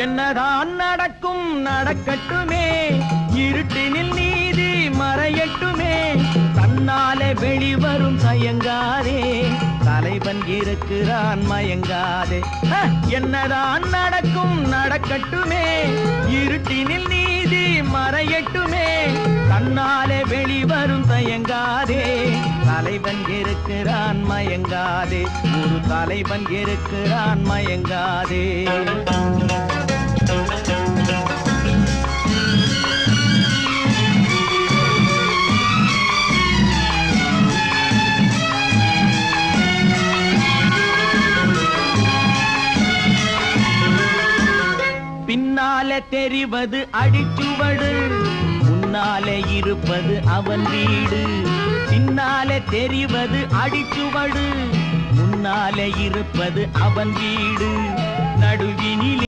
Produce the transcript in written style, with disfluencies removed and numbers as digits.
என்னதான் நடக்கும் நடக்கட்டுமே, இருட்டினில் நீதி மறையட்டுமே, தன்னாலே வெளிவரும் தயங்காதே, தலைவன் இருக்கிறான் மயங்காதே. என்னதான் நடக்கும் நடக்கட்டுமே, இருட்டினில் நீதி மறையட்டுமே, தன்னாலே வெளிவரும் தயங்காதே, தலைவன் இருக்கிறான் மயங்காதே, ஒரு தலைவன் இருக்கிறான் மயங்காதே. பின்னாலே தெரிவது அடிச்சுவடு, முன்னாலே இருப்பது அவன் வீடு. பின்னாலே தெரிவது அடிச்சுவடு, முன்னாலே இருப்பது அவன் வீடு. நடுவினில்